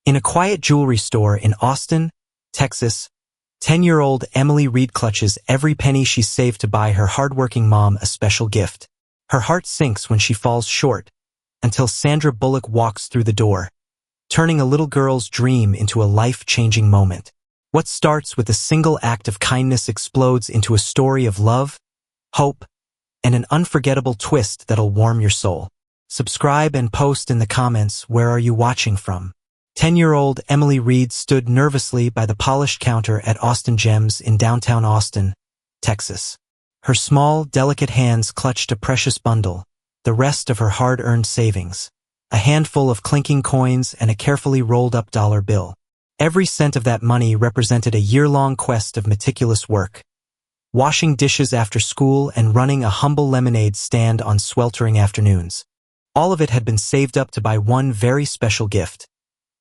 In a quiet jewelry store in Austin, Texas, 10-year-old Emily Reed clutches every penny she's saved to buy her hardworking mom a special gift. Her heart sinks when she falls short, until Sandra Bullock walks through the door, turning a little girl's dream into a life-changing moment. What starts with a single act of kindness explodes into a story of love, hope, and an unforgettable twist that'll warm your soul. Subscribe and post in the comments, where are you watching from? 10-year-old Emily Reed stood nervously by the polished counter at Austin Gems in downtown Austin, Texas. Her small, delicate hands clutched a precious bundle, the rest of her hard-earned savings, a handful of clinking coins and a carefully rolled-up dollar bill. Every cent of that money represented a year-long quest of meticulous work, washing dishes after school and running a humble lemonade stand on sweltering afternoons. All of it had been saved up to buy one very special gift: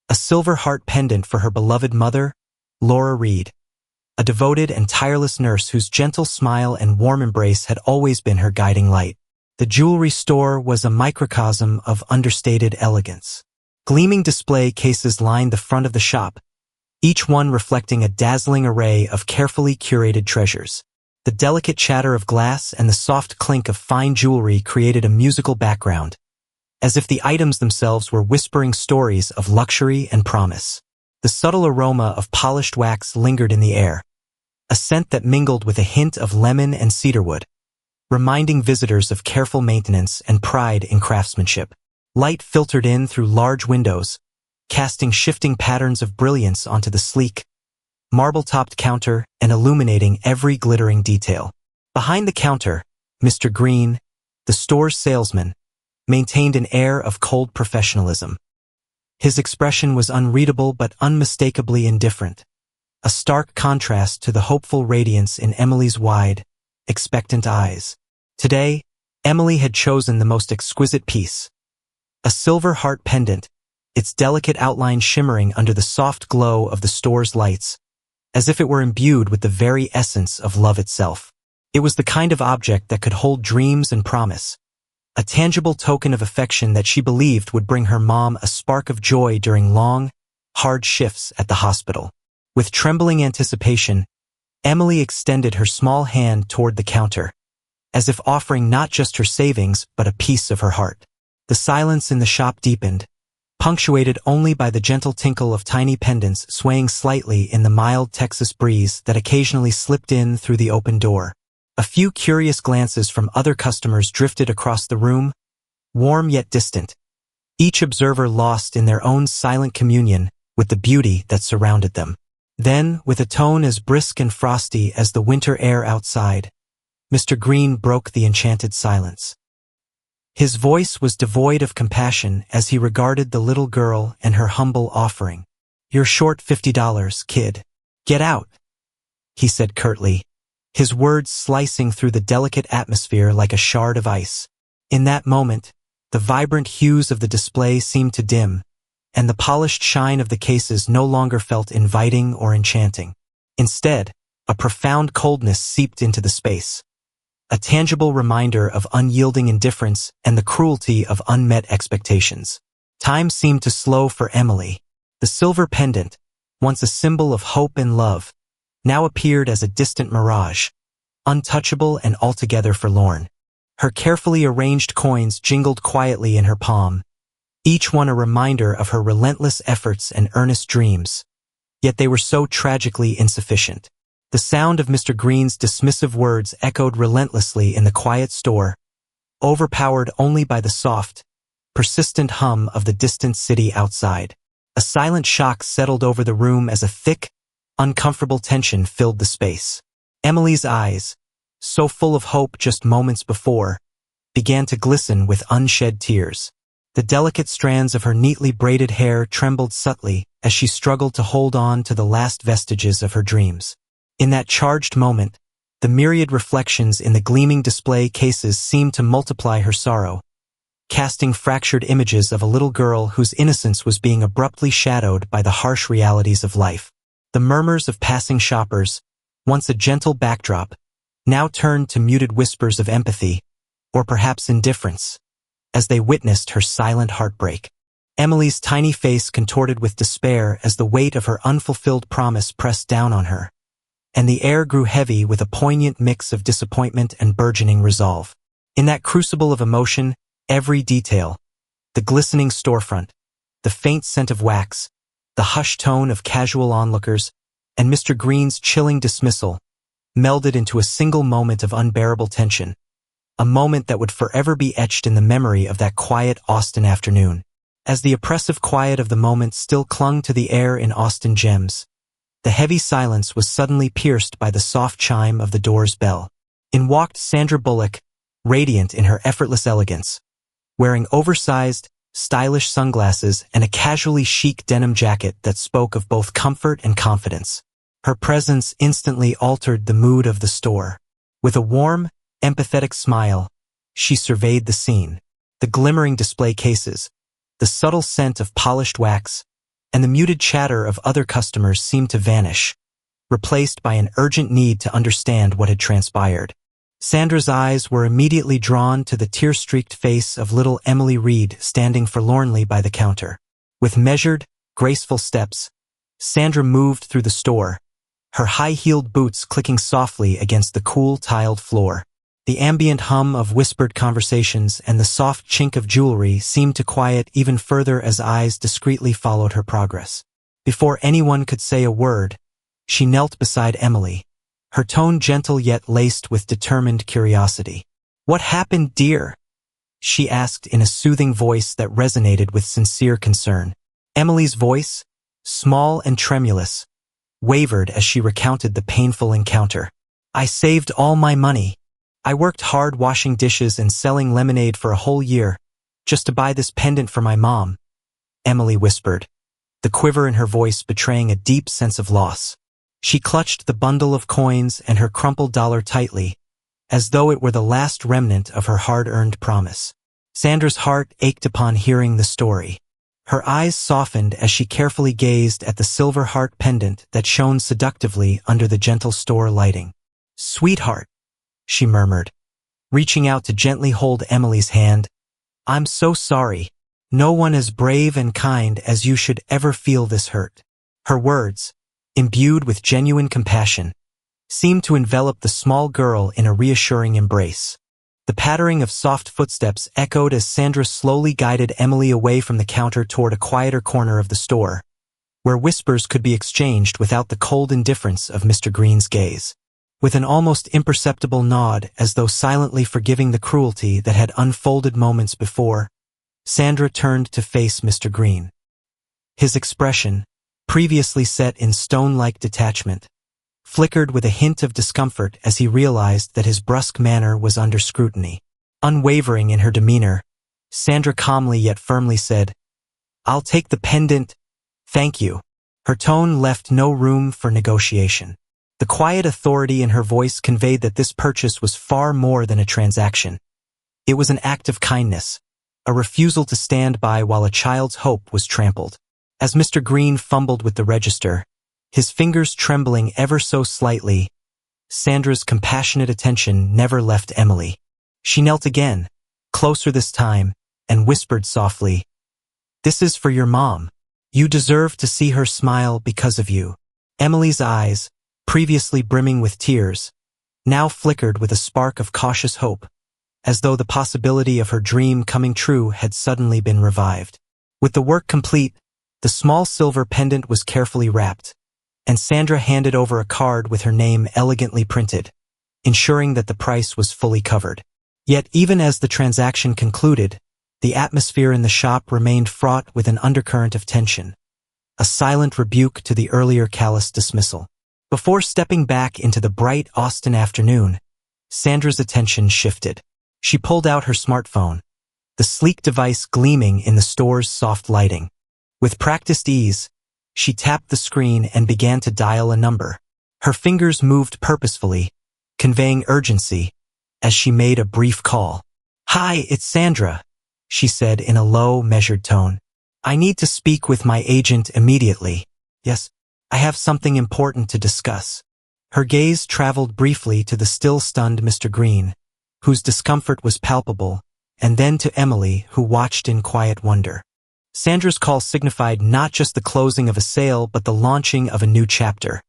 a silver heart pendant for her beloved mother, Lora Reed, a devoted and tireless nurse whose gentle smile and warm embrace had always been her guiding light. The jewelry store was a microcosm of understated elegance. Gleaming display cases lined the front of the shop, each one reflecting a dazzling array of carefully curated treasures. The delicate chatter of glass and the soft clink of fine jewelry created a musical background, as if the items themselves were whispering stories of luxury and promise. The subtle aroma of polished wax lingered in the air, a scent that mingled with a hint of lemon and cedarwood, reminding visitors of careful maintenance and pride in craftsmanship. Light filtered in through large windows, casting shifting patterns of brilliance onto the sleek, marble-topped counter and illuminating every glittering detail. Behind the counter, Mr. Green, the store's salesman, maintained an air of cold professionalism. His expression was unreadable but unmistakably indifferent, a stark contrast to the hopeful radiance in Emily's wide, expectant eyes. Today, Emily had chosen the most exquisite piece, a silver heart pendant, its delicate outline shimmering under the soft glow of the store's lights, as if it were imbued with the very essence of love itself. It was the kind of object that could hold dreams and promise, a tangible token of affection that she believed would bring her mom a spark of joy during long, hard shifts at the hospital. With trembling anticipation, Emily extended her small hand toward the counter, as if offering not just her savings but a piece of her heart. The silence in the shop deepened, punctuated only by the gentle tinkle of tiny pendants swaying slightly in the mild Texas breeze that occasionally slipped in through the open door. A few curious glances from other customers drifted across the room, warm yet distant, each observer lost in their own silent communion with the beauty that surrounded them. Then, with a tone as brisk and frosty as the winter air outside, Mr. Green broke the enchanted silence. His voice was devoid of compassion as he regarded the little girl and her humble offering. "You're short $50, kid. Get out," he said curtly, his words slicing through the delicate atmosphere like a shard of ice. In that moment, the vibrant hues of the display seemed to dim, and the polished shine of the cases no longer felt inviting or enchanting. Instead, a profound coldness seeped into the space, a tangible reminder of unyielding indifference and the cruelty of unmet expectations. Time seemed to slow for Emily. The silver pendant, once a symbol of hope and love, now appeared as a distant mirage, untouchable and altogether forlorn. Her carefully arranged coins jingled quietly in her palm, each one a reminder of her relentless efforts and earnest dreams, yet they were so tragically insufficient. The sound of Mr. Green's dismissive words echoed relentlessly in the quiet store, overpowered only by the soft, persistent hum of the distant city outside. A silent shock settled over the room as a thick, uncomfortable tension filled the space. Emily's eyes, so full of hope just moments before, began to glisten with unshed tears. The delicate strands of her neatly braided hair trembled subtly as she struggled to hold on to the last vestiges of her dreams. In that charged moment, the myriad reflections in the gleaming display cases seemed to multiply her sorrow, casting fractured images of a little girl whose innocence was being abruptly shadowed by the harsh realities of life. The murmurs of passing shoppers, once a gentle backdrop, now turned to muted whispers of empathy, or perhaps indifference, as they witnessed her silent heartbreak. Emily's tiny face contorted with despair as the weight of her unfulfilled promise pressed down on her, and the air grew heavy with a poignant mix of disappointment and burgeoning resolve. In that crucible of emotion, every detail, the glistening storefront, the faint scent of wax, the hushed tone of casual onlookers, and Mr. Green's chilling dismissal, melded into a single moment of unbearable tension, a moment that would forever be etched in the memory of that quiet Austin afternoon. As the oppressive quiet of the moment still clung to the air in Austin Gems, the heavy silence was suddenly pierced by the soft chime of the door's bell. In walked Sandra Bullock, radiant in her effortless elegance, wearing oversized, stylish sunglasses and a casually chic denim jacket that spoke of both comfort and confidence. Her presence instantly altered the mood of the store. With a warm, empathetic smile, she surveyed the scene. The glimmering display cases, the subtle scent of polished wax, and the muted chatter of other customers seemed to vanish, replaced by an urgent need to understand what had transpired. Sandra's eyes were immediately drawn to the tear-streaked face of little Emily Reed standing forlornly by the counter. With measured, graceful steps, Sandra moved through the store, her high-heeled boots clicking softly against the cool, tiled floor. The ambient hum of whispered conversations and the soft chink of jewelry seemed to quiet even further as eyes discreetly followed her progress. Before anyone could say a word, she knelt beside Emily, her tone gentle yet laced with determined curiosity. "What happened, dear?" she asked in a soothing voice that resonated with sincere concern. Emily's voice, small and tremulous, wavered as she recounted the painful encounter. "I saved all my money. I worked hard washing dishes and selling lemonade for a whole year, just to buy this pendant for my mom," Emily whispered, the quiver in her voice betraying a deep sense of loss. She clutched the bundle of coins and her crumpled dollar tightly, as though it were the last remnant of her hard-earned promise. Sandra's heart ached upon hearing the story. Her eyes softened as she carefully gazed at the silver heart pendant that shone seductively under the gentle store lighting. "Sweetheart," she murmured, reaching out to gently hold Emily's hand, "I'm so sorry. No one as brave and kind as you should ever feel this hurt." Her words, imbued with genuine compassion, seemed to envelop the small girl in a reassuring embrace. The pattering of soft footsteps echoed as Sandra slowly guided Emily away from the counter toward a quieter corner of the store, where whispers could be exchanged without the cold indifference of Mr. Green's gaze. With an almost imperceptible nod as though silently forgiving the cruelty that had unfolded moments before, Sandra turned to face Mr. Green. His expression, previously set in stone-like detachment, flickered with a hint of discomfort as he realized that his brusque manner was under scrutiny. Unwavering in her demeanor, Sandra calmly yet firmly said, "I'll take the pendant, thank you." Her tone left no room for negotiation. The quiet authority in her voice conveyed that this purchase was far more than a transaction. It was an act of kindness, a refusal to stand by while a child's hope was trampled. As Mr. Green fumbled with the register, his fingers trembling ever so slightly, Sandra's compassionate attention never left Emily. She knelt again, closer this time, and whispered softly, "This is for your mom. You deserve to see her smile because of you." Emily's eyes, previously brimming with tears, now flickered with a spark of cautious hope, as though the possibility of her dream coming true had suddenly been revived. With the work complete, the small silver pendant was carefully wrapped, and Sandra handed over a card with her name elegantly printed, ensuring that the price was fully covered. Yet even as the transaction concluded, the atmosphere in the shop remained fraught with an undercurrent of tension, a silent rebuke to the earlier callous dismissal. Before stepping back into the bright Austin afternoon, Sandra's attention shifted. She pulled out her smartphone, the sleek device gleaming in the store's soft lighting. With practiced ease, she tapped the screen and began to dial a number. Her fingers moved purposefully, conveying urgency, as she made a brief call. "Hi, it's Sandra," she said in a low, measured tone. "I need to speak with my agent immediately." "Yes, I have something important to discuss." Her gaze traveled briefly to the still-stunned Mr. Green, whose discomfort was palpable, and then to Emily, who watched in quiet wonder. Sandra's call signified not just the closing of a sale but the launching of a new chapter.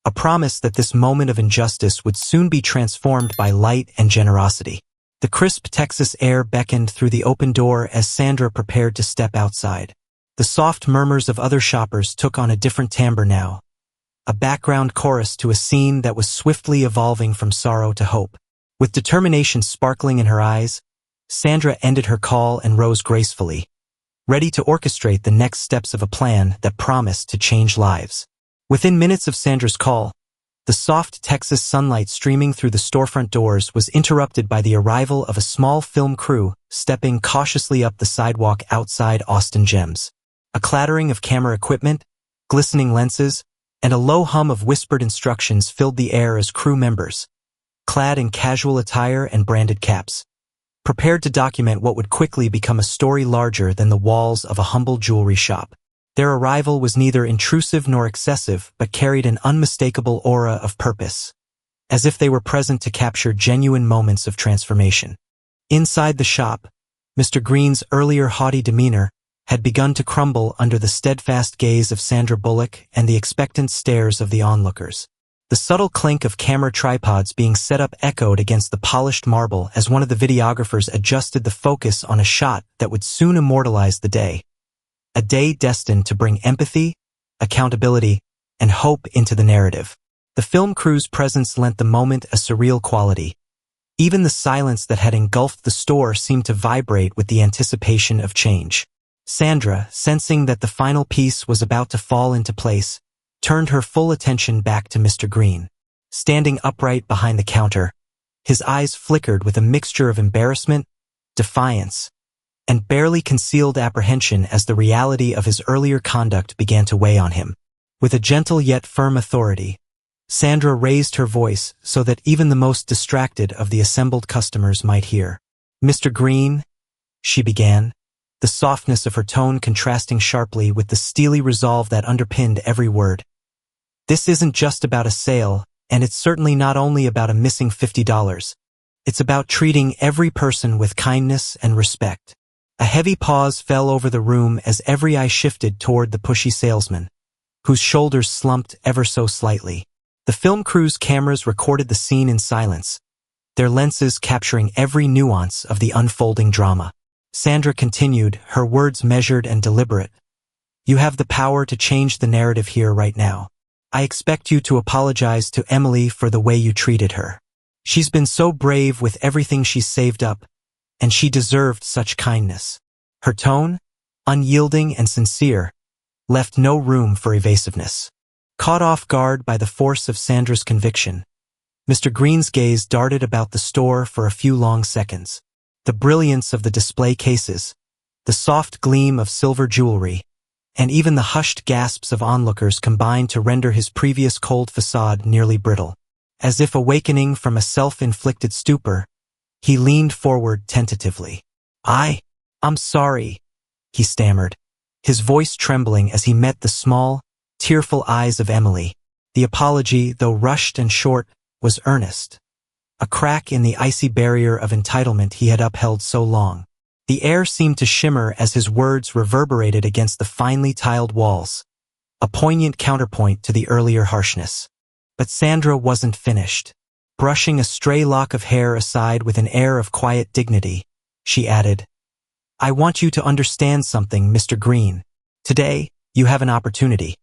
A promise that this moment of injustice would soon be transformed by light and generosity. The crisp Texas air beckoned through the open door as Sandra prepared to step outside. The soft murmurs of other shoppers took on a different timbre now, a background chorus to a scene that was swiftly evolving from sorrow to hope. With determination sparkling in her eyes, Sandra ended her call and rose gracefully, ready to orchestrate the next steps of a plan that promised to change lives. Within minutes of Sandra's call, the soft Texas sunlight streaming through the storefront doors was interrupted by the arrival of a small film crew stepping cautiously up the sidewalk outside Austin Gems. A clattering of camera equipment, glistening lenses, and a low hum of whispered instructions filled the air as crew members, clad in casual attire and branded caps, prepared to document what would quickly become a story larger than the walls of a humble jewelry shop. Their arrival was neither intrusive nor excessive, but carried an unmistakable aura of purpose, as if they were present to capture genuine moments of transformation. Inside the shop, Mr. Green's earlier haughty demeanor had begun to crumble under the steadfast gaze of Sandra Bullock and the expectant stares of the onlookers. The subtle clink of camera tripods being set up echoed against the polished marble as one of the videographers adjusted the focus on a shot that would soon immortalize the day. A day destined to bring empathy, accountability, and hope into the narrative. The film crew's presence lent the moment a surreal quality. Even the silence that had engulfed the store seemed to vibrate with the anticipation of change. Sandra, sensing that the final piece was about to fall into place, turned her full attention back to Mr. Green. Standing upright behind the counter, his eyes flickered with a mixture of embarrassment, defiance, and barely concealed apprehension as the reality of his earlier conduct began to weigh on him. With a gentle yet firm authority, Sandra raised her voice so that even the most distracted of the assembled customers might hear. "Mr. Green," she began, the softness of her tone contrasting sharply with the steely resolve that underpinned every word. "This isn't just about a sale, and it's certainly not only about a missing $50. It's about treating every person with kindness and respect." A heavy pause fell over the room as every eye shifted toward the pushy salesman, whose shoulders slumped ever so slightly. The film crew's cameras recorded the scene in silence, their lenses capturing every nuance of the unfolding drama. Sandra continued, her words measured and deliberate. "You have the power to change the narrative here right now. I expect you to apologize to Emily for the way you treated her. She's been so brave with everything she's saved up, and she deserved such kindness." Her tone, unyielding and sincere, left no room for evasiveness. Caught off guard by the force of Sandra's conviction, Mr. Green's gaze darted about the store for a few long seconds. The brilliance of the display cases, the soft gleam of silver jewelry, and even the hushed gasps of onlookers combined to render his previous cold facade nearly brittle. As if awakening from a self-inflicted stupor, he leaned forward tentatively. I'm sorry," he stammered, his voice trembling as he met the small, tearful eyes of Emily. The apology, though rushed and short, was earnest, a crack in the icy barrier of entitlement he had upheld so long. The air seemed to shimmer as his words reverberated against the finely tiled walls, a poignant counterpoint to the earlier harshness. But Sandra wasn't finished. Brushing a stray lock of hair aside with an air of quiet dignity, she added, "I want you to understand something, Mr. Green. Today, you have an opportunity.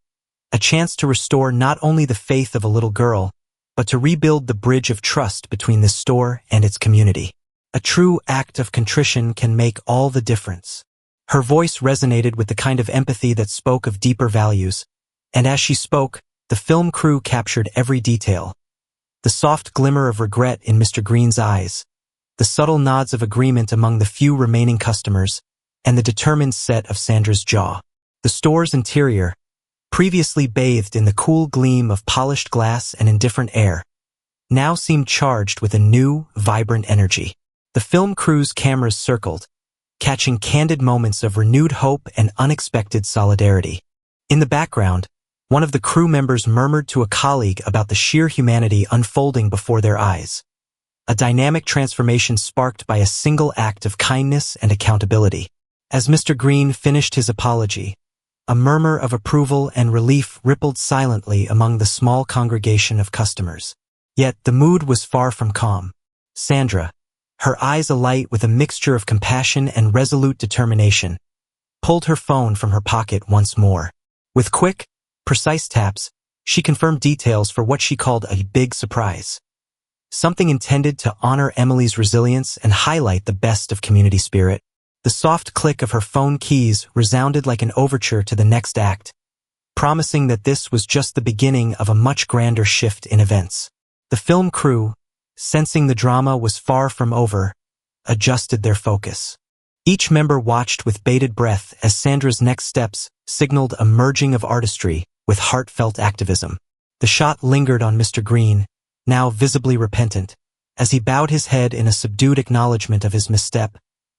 A chance to restore not only the faith of a little girl, but to rebuild the bridge of trust between this store and its community. A true act of contrition can make all the difference." Her voice resonated with the kind of empathy that spoke of deeper values, and as she spoke, the film crew captured every detail. The soft glimmer of regret in Mr. Green's eyes, the subtle nods of agreement among the few remaining customers, and the determined set of Sandra's jaw. The store's interior, previously bathed in the cool gleam of polished glass and indifferent air, now seemed charged with a new, vibrant energy. The film crew's cameras circled, catching candid moments of renewed hope and unexpected solidarity. In the background, one of the crew members murmured to a colleague about the sheer humanity unfolding before their eyes, a dynamic transformation sparked by a single act of kindness and accountability. As Mr. Green finished his apology, a murmur of approval and relief rippled silently among the small congregation of customers. Yet the mood was far from calm. Sandra, her eyes alight with a mixture of compassion and resolute determination, pulled her phone from her pocket once more. With quick, precise taps, she confirmed details for what she called a big surprise. Something intended to honor Emily's resilience and highlight the best of community spirit. The soft click of her phone keys resounded like an overture to the next act, promising that this was just the beginning of a much grander shift in events. The film crew, sensing the drama was far from over, adjusted their focus. Each member watched with bated breath as Sandra's next steps signaled a merging of artistry with heartfelt activism. The shot lingered on Mr. Green, now visibly repentant, as he bowed his head in a subdued acknowledgement of his misstep,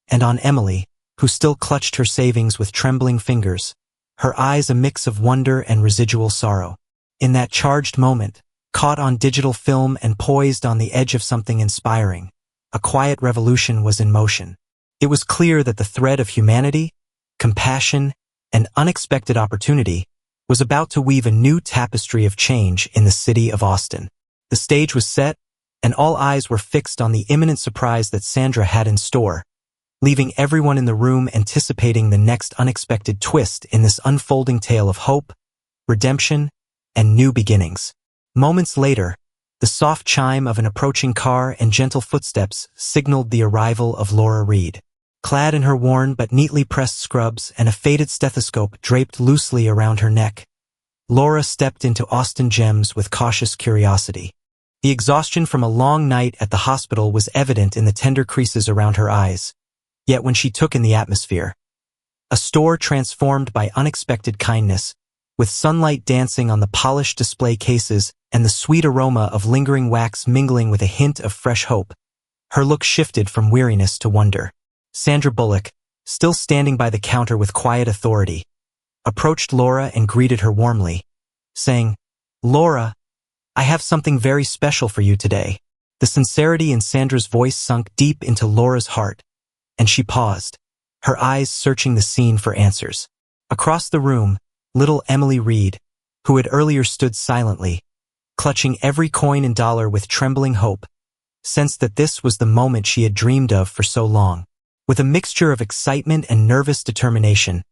and on Emily, who still clutched her savings with trembling fingers, her eyes a mix of wonder and residual sorrow. In that charged moment, caught on digital film and poised on the edge of something inspiring, a quiet revolution was in motion. It was clear that the thread of humanity, compassion, and unexpected opportunity was about to weave a new tapestry of change in the city of Austin. The stage was set, and all eyes were fixed on the imminent surprise that Sandra had in store, leaving everyone in the room anticipating the next unexpected twist in this unfolding tale of hope, redemption, and new beginnings. Moments later, the soft chime of an approaching car and gentle footsteps signaled the arrival of Lora Reed. Clad in her worn but neatly pressed scrubs and a faded stethoscope draped loosely around her neck, Lora stepped into Austin Gems with cautious curiosity. The exhaustion from a long night at the hospital was evident in the tender creases around her eyes, yet when she took in the atmosphere, a store transformed by unexpected kindness, with sunlight dancing on the polished display cases and the sweet aroma of lingering wax mingling with a hint of fresh hope, her look shifted from weariness to wonder. Sandra Bullock, still standing by the counter with quiet authority, approached Lora and greeted her warmly, saying, "Lora, I have something very special for you today." The sincerity in Sandra's voice sunk deep into Lora's heart, and she paused, her eyes searching the scene for answers. Across the room, little Emily Reed, who had earlier stood silently, clutching every coin and dollar with trembling hope, sensed that this was the moment she had dreamed of for so long. With a mixture of excitement and nervous determination,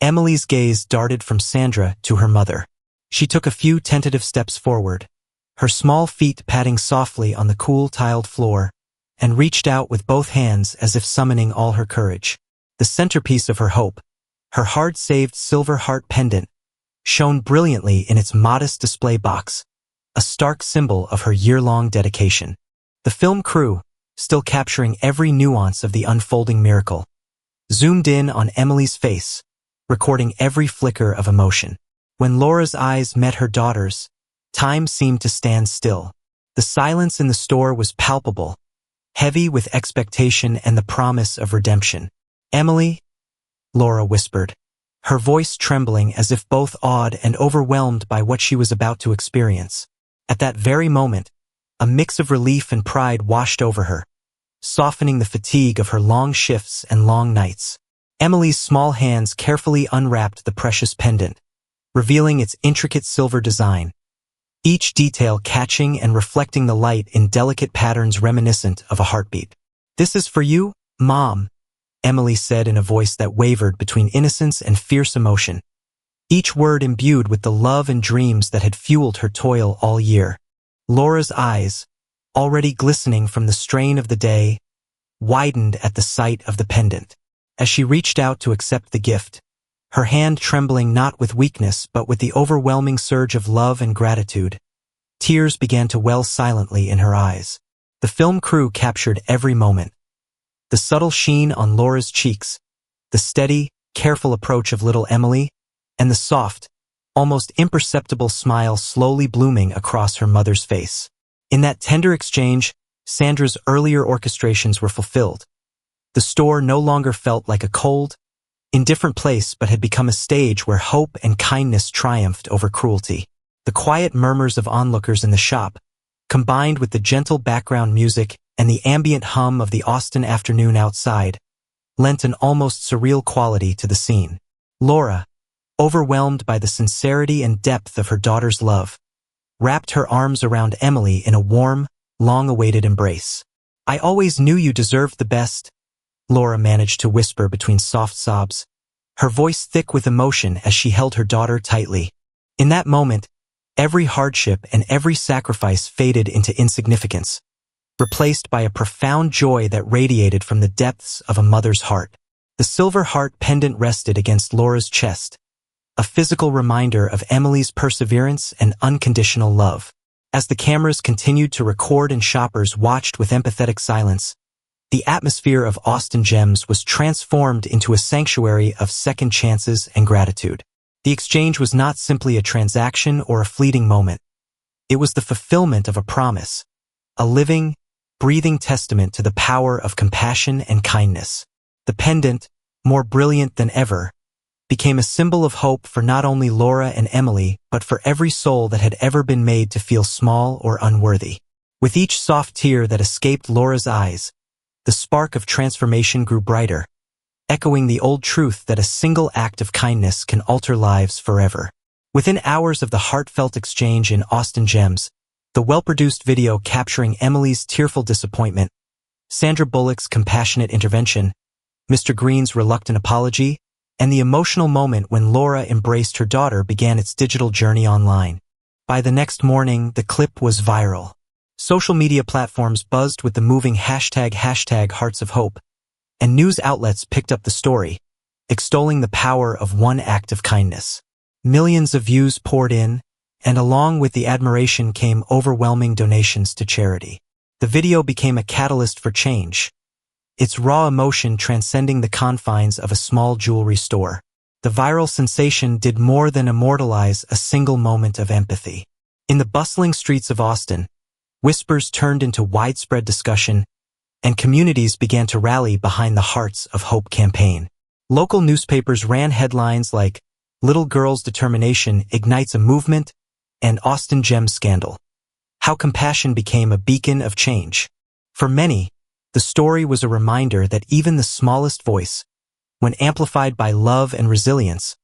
Emily's gaze darted from Sandra to her mother. She took a few tentative steps forward, her small feet patting softly on the cool tiled floor, and reached out with both hands as if summoning all her courage. The centerpiece of her hope, her hard-saved silver heart pendant, shone brilliantly in its modest display box, a stark symbol of her year-long dedication. The film crew, still capturing every nuance of the unfolding miracle, zoomed in on Emily's face, recording every flicker of emotion. When Lora's eyes met her daughter's, time seemed to stand still. The silence in the store was palpable, heavy with expectation and the promise of redemption. "Emily," Lora whispered, her voice trembling as if both awed and overwhelmed by what she was about to experience. At that very moment, a mix of relief and pride washed over her, softening the fatigue of her long shifts and long nights. Emily's small hands carefully unwrapped the precious pendant, revealing its intricate silver design, each detail catching and reflecting the light in delicate patterns reminiscent of a heartbeat. "This is for you, Mom," Emily said in a voice that wavered between innocence and fierce emotion, each word imbued with the love and dreams that had fueled her toil all year. Lora's eyes, already glistening from the strain of the day, widened at the sight of the pendant. As she reached out to accept the gift, her hand trembling not with weakness but with the overwhelming surge of love and gratitude, tears began to well silently in her eyes. The film crew captured every moment. The subtle sheen on Lora's cheeks, the steady, careful approach of little Emily, and the soft, almost imperceptible smile slowly blooming across her mother's face. In that tender exchange, Sandra's earlier orchestrations were fulfilled. The store no longer felt like a cold, indifferent place but had become a stage where hope and kindness triumphed over cruelty. The quiet murmurs of onlookers in the shop, combined with the gentle background music and the ambient hum of the Austin afternoon outside, lent an almost surreal quality to the scene. Lora, overwhelmed by the sincerity and depth of her daughter's love, wrapped her arms around Emily in a warm, long-awaited embrace. "I always knew you deserved the best," Lora managed to whisper between soft sobs, her voice thick with emotion as she held her daughter tightly. In that moment, every hardship and every sacrifice faded into insignificance, replaced by a profound joy that radiated from the depths of a mother's heart. The silver heart pendant rested against Lora's chest, a physical reminder of Emily's perseverance and unconditional love. As the cameras continued to record and shoppers watched with empathetic silence, the atmosphere of Austin Gems was transformed into a sanctuary of second chances and gratitude. The exchange was not simply a transaction or a fleeting moment. It was the fulfillment of a promise, a living, breathing testament to the power of compassion and kindness. The pendant, more brilliant than ever, became a symbol of hope for not only Lora and Emily, but for every soul that had ever been made to feel small or unworthy. With each soft tear that escaped Lora's eyes, the spark of transformation grew brighter, echoing the old truth that a single act of kindness can alter lives forever. Within hours of the heartfelt exchange in Austin Gems, the well-produced video capturing Emily's tearful disappointment, Sandra Bullock's compassionate intervention, Mr. Green's reluctant apology, and the emotional moment when Lora embraced her daughter began its digital journey online. By the next morning, the clip was viral. Social media platforms buzzed with the moving hashtag Hearts of Hope, and news outlets picked up the story, extolling the power of one act of kindness. Millions of views poured in, and along with the admiration came overwhelming donations to charity. The video became a catalyst for change, its raw emotion transcending the confines of a small jewelry store. The viral sensation did more than immortalize a single moment of empathy. In the bustling streets of Austin, whispers turned into widespread discussion, and communities began to rally behind the Hearts of Hope campaign. Local newspapers ran headlines like, "Little Girl's Determination Ignites a Movement," and "Austin Gems Scandal: How Compassion Became a Beacon of Change." For many, the story was a reminder that even the smallest voice, when amplified by love and resilience,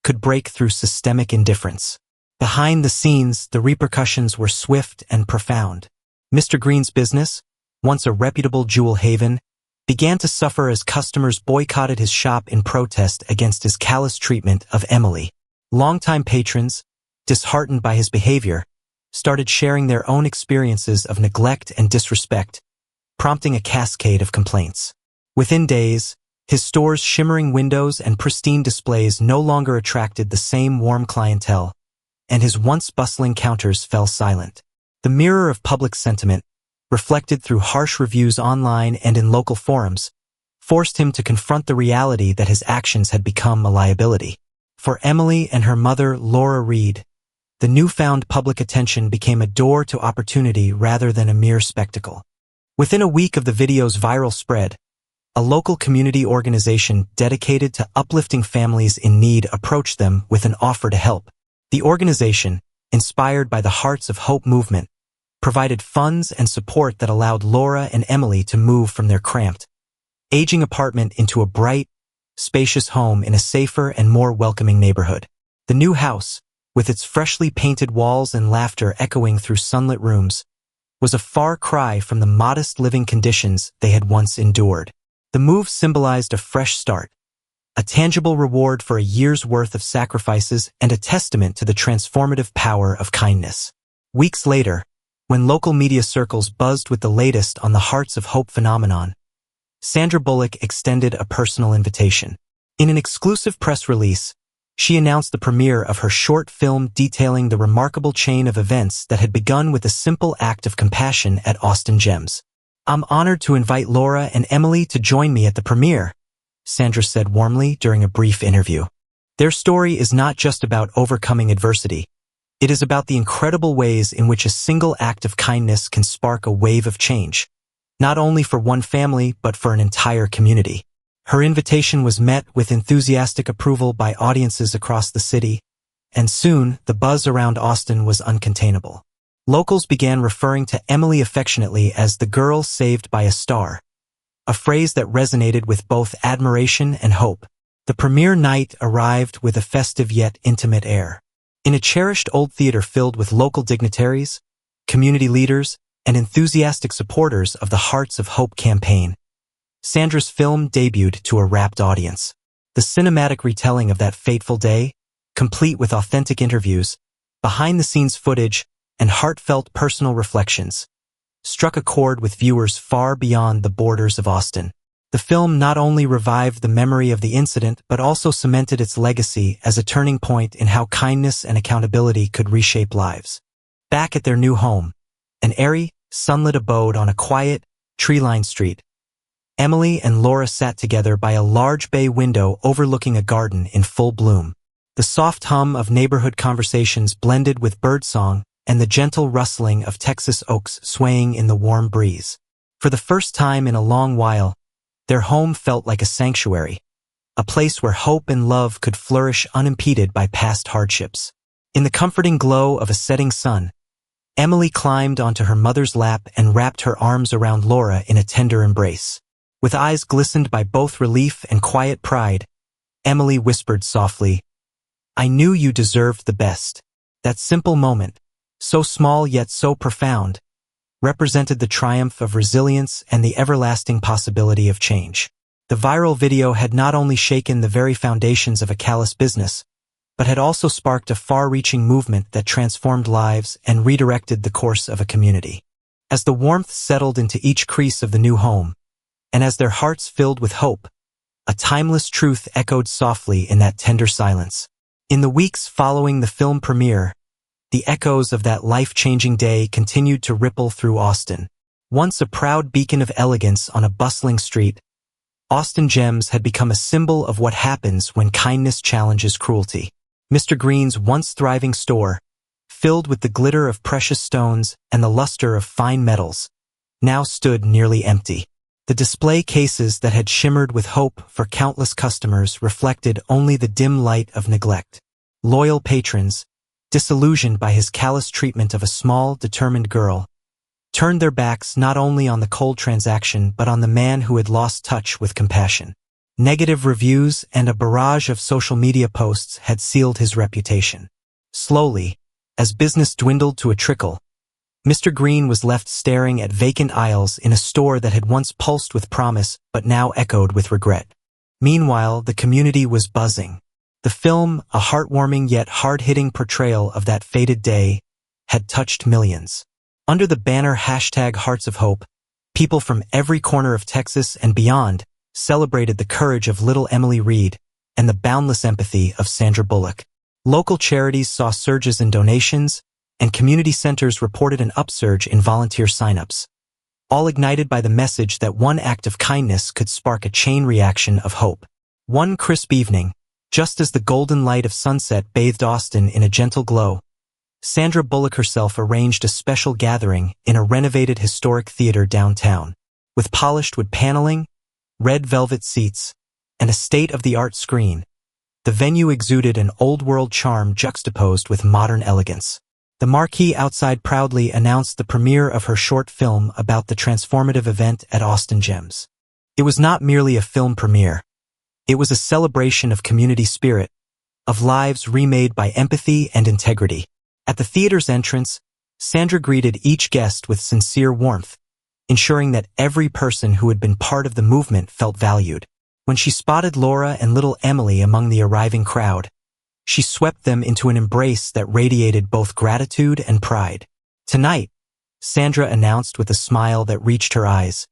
could break through systemic indifference. Behind the scenes, the repercussions were swift and profound. Mr. Green's business, once a reputable jewel haven, began to suffer as customers boycotted his shop in protest against his callous treatment of Emily. Longtime patrons, disheartened by his behavior, started sharing their own experiences of neglect and disrespect, prompting a cascade of complaints. Within days, his store's shimmering windows and pristine displays no longer attracted the same warm clientele, and his once bustling counters fell silent. The mirror of public sentiment, reflected through harsh reviews online and in local forums, forced him to confront the reality that his actions had become a liability. For Emily and her mother, Lora Reed, the newfound public attention became a door to opportunity rather than a mere spectacle. Within a week of the video's viral spread, a local community organization dedicated to uplifting families in need approached them with an offer to help. The organization, inspired by the Hearts of Hope movement, provided funds and support that allowed Lora and Emily to move from their cramped, aging apartment into a bright, spacious home in a safer and more welcoming neighborhood. The new house, with its freshly painted walls and laughter echoing through sunlit rooms, was a far cry from the modest living conditions they had once endured. The move symbolized a fresh start, a tangible reward for a year's worth of sacrifices and a testament to the transformative power of kindness. Weeks later, when local media circles buzzed with the latest on the Hearts of Hope phenomenon, Sandra Bullock extended a personal invitation. In an exclusive press release, she announced the premiere of her short film detailing the remarkable chain of events that had begun with a simple act of compassion at Austin Gems. "I'm honored to invite Lora and Emily to join me at the premiere," Sandra said warmly during a brief interview. Their story is not just about overcoming adversity. It is about the incredible ways in which a single act of kindness can spark a wave of change, not only for one family but for an entire community. Her invitation was met with enthusiastic approval by audiences across the city, and soon the buzz around Austin was uncontainable. Locals began referring to Emily affectionately as the girl saved by a star, a phrase that resonated with both admiration and hope. The premiere night arrived with a festive yet intimate air. In a cherished old theater filled with local dignitaries, community leaders, and enthusiastic supporters of the Hearts of Hope campaign, Sandra's film debuted to a rapt audience. The cinematic retelling of that fateful day, complete with authentic interviews, behind-the-scenes footage, and heartfelt personal reflections, struck a chord with viewers far beyond the borders of Austin. The film not only revived the memory of the incident but also cemented its legacy as a turning point in how kindness and accountability could reshape lives. Back at their new home, an airy, sunlit abode on a quiet, tree-lined street, Emily and Lora sat together by a large bay window overlooking a garden in full bloom. The soft hum of neighborhood conversations blended with birdsong and the gentle rustling of Texas oaks swaying in the warm breeze. For the first time in a long while, their home felt like a sanctuary, a place where hope and love could flourish unimpeded by past hardships. In the comforting glow of a setting sun, Emily climbed onto her mother's lap and wrapped her arms around Lora in a tender embrace. With eyes glistened by both relief and quiet pride, Emily whispered softly, "I knew you deserved the best." That simple moment, so small yet so profound, represented the triumph of resilience and the everlasting possibility of change. The viral video had not only shaken the very foundations of a callous business, but had also sparked a far-reaching movement that transformed lives and redirected the course of a community. As the warmth settled into each crease of the new home, and as their hearts filled with hope, a timeless truth echoed softly in that tender silence. In the weeks following the film premiere, the echoes of that life-changing day continued to ripple through Austin. Once a proud beacon of elegance on a bustling street, Austin Gems had become a symbol of what happens when kindness challenges cruelty. Mr. Green's once thriving store, filled with the glitter of precious stones and the luster of fine metals, now stood nearly empty. The display cases that had shimmered with hope for countless customers reflected only the dim light of neglect. Loyal patrons, disillusioned by his callous treatment of a small, determined girl, turned their backs not only on the cold transaction but on the man who had lost touch with compassion. Negative reviews and a barrage of social media posts had sealed his reputation. Slowly, as business dwindled to a trickle, Mr. Green was left staring at vacant aisles in a store that had once pulsed with promise but now echoed with regret. Meanwhile, the community was buzzing. The film, a heartwarming yet hard-hitting portrayal of that fated day, had touched millions. Under the banner #Hearts of Hope, people from every corner of Texas and beyond celebrated the courage of little Emily Reed and the boundless empathy of Sandra Bullock. Local charities saw surges in donations, and community centers reported an upsurge in volunteer signups, all ignited by the message that one act of kindness could spark a chain reaction of hope. One crisp evening, just as the golden light of sunset bathed Austin in a gentle glow, Sandra Bullock herself arranged a special gathering in a renovated historic theater downtown. With polished wood paneling, red velvet seats, and a state-of-the-art screen, the venue exuded an old-world charm juxtaposed with modern elegance. The marquee outside proudly announced the premiere of her short film about the transformative event at Austin Gems. It was not merely a film premiere. It was a celebration of community spirit, of lives remade by empathy and integrity. At the theater's entrance, Sandra greeted each guest with sincere warmth, ensuring that every person who had been part of the movement felt valued. When she spotted Lora and little Emily among the arriving crowd, she swept them into an embrace that radiated both gratitude and pride. "Tonight," Sandra announced with a smile that reached her eyes,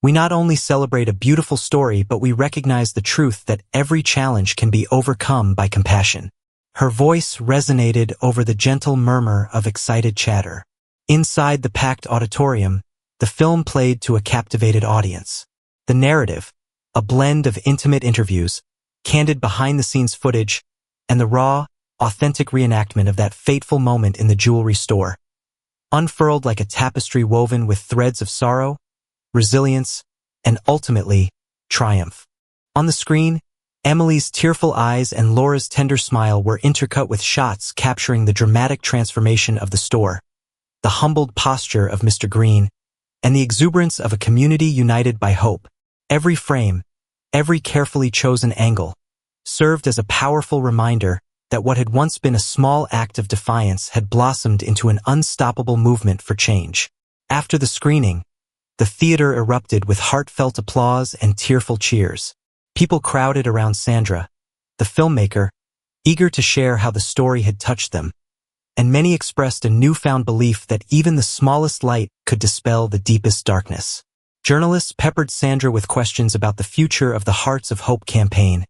"we not only celebrate a beautiful story, but we recognize the truth that every challenge can be overcome by compassion." Her voice resonated over the gentle murmur of excited chatter. Inside the packed auditorium, the film played to a captivated audience. The narrative, a blend of intimate interviews, candid behind-the-scenes footage, and the raw, authentic reenactment of that fateful moment in the jewelry store, unfurled like a tapestry woven with threads of sorrow, resilience, and ultimately, triumph. On the screen, Emily's tearful eyes and Laura's tender smile were intercut with shots capturing the dramatic transformation of the store, the humbled posture of Mr. Green, and the exuberance of a community united by hope. Every frame, every carefully chosen angle, served as a powerful reminder that what had once been a small act of defiance had blossomed into an unstoppable movement for change. After the screening, the theater erupted with heartfelt applause and tearful cheers. People crowded around Sandra, the filmmaker, eager to share how the story had touched them, and many expressed a newfound belief that even the smallest light could dispel the deepest darkness. Journalists peppered Sandra with questions about the future of the Hearts of Hope campaign,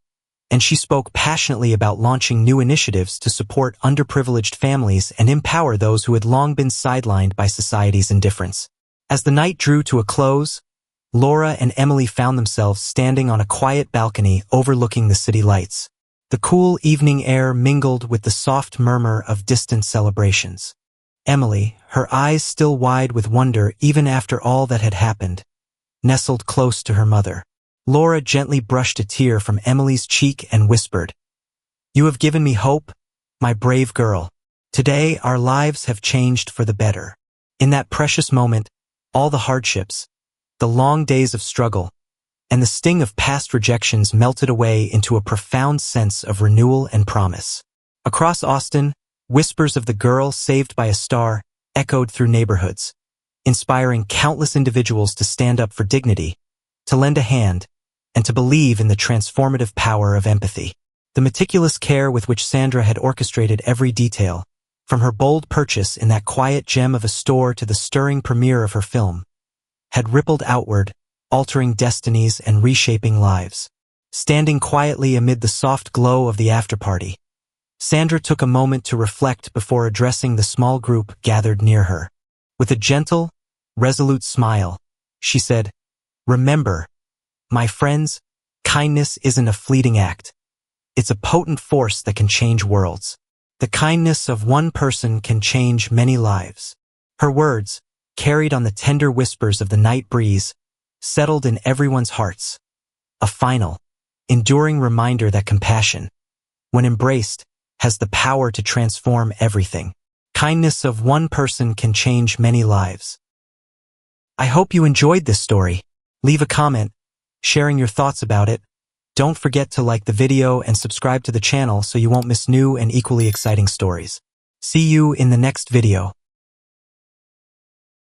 and she spoke passionately about launching new initiatives to support underprivileged families and empower those who had long been sidelined by society's indifference. As the night drew to a close, Lora and Emily found themselves standing on a quiet balcony overlooking the city lights. The cool evening air mingled with the soft murmur of distant celebrations. Emily, her eyes still wide with wonder even after all that had happened, nestled close to her mother. Lora gently brushed a tear from Emily's cheek and whispered, "You have given me hope, my brave girl. Today our lives have changed for the better." In that precious moment, all the hardships, the long days of struggle, and the sting of past rejections melted away into a profound sense of renewal and promise. Across Austin, whispers of the girl saved by a star echoed through neighborhoods, inspiring countless individuals to stand up for dignity, to lend a hand, and to believe in the transformative power of empathy. The meticulous care with which Sandra had orchestrated every detail, from her bold purchase in that quiet gem of a store to the stirring premiere of her film, had rippled outward, altering destinies and reshaping lives. Standing quietly amid the soft glow of the after-party, Sandra took a moment to reflect before addressing the small group gathered near her. With a gentle, resolute smile, she said, "Remember, my friends, kindness isn't a fleeting act. It's a potent force that can change worlds. The kindness of one person can change many lives." Her words, carried on the tender whispers of the night breeze, settled in everyone's hearts. A final, enduring reminder that compassion, when embraced, has the power to transform everything. Kindness of one person can change many lives. I hope you enjoyed this story. Leave a comment, sharing your thoughts about it. Don't forget to like the video and subscribe to the channel so you won't miss new and equally exciting stories. See you in the next video.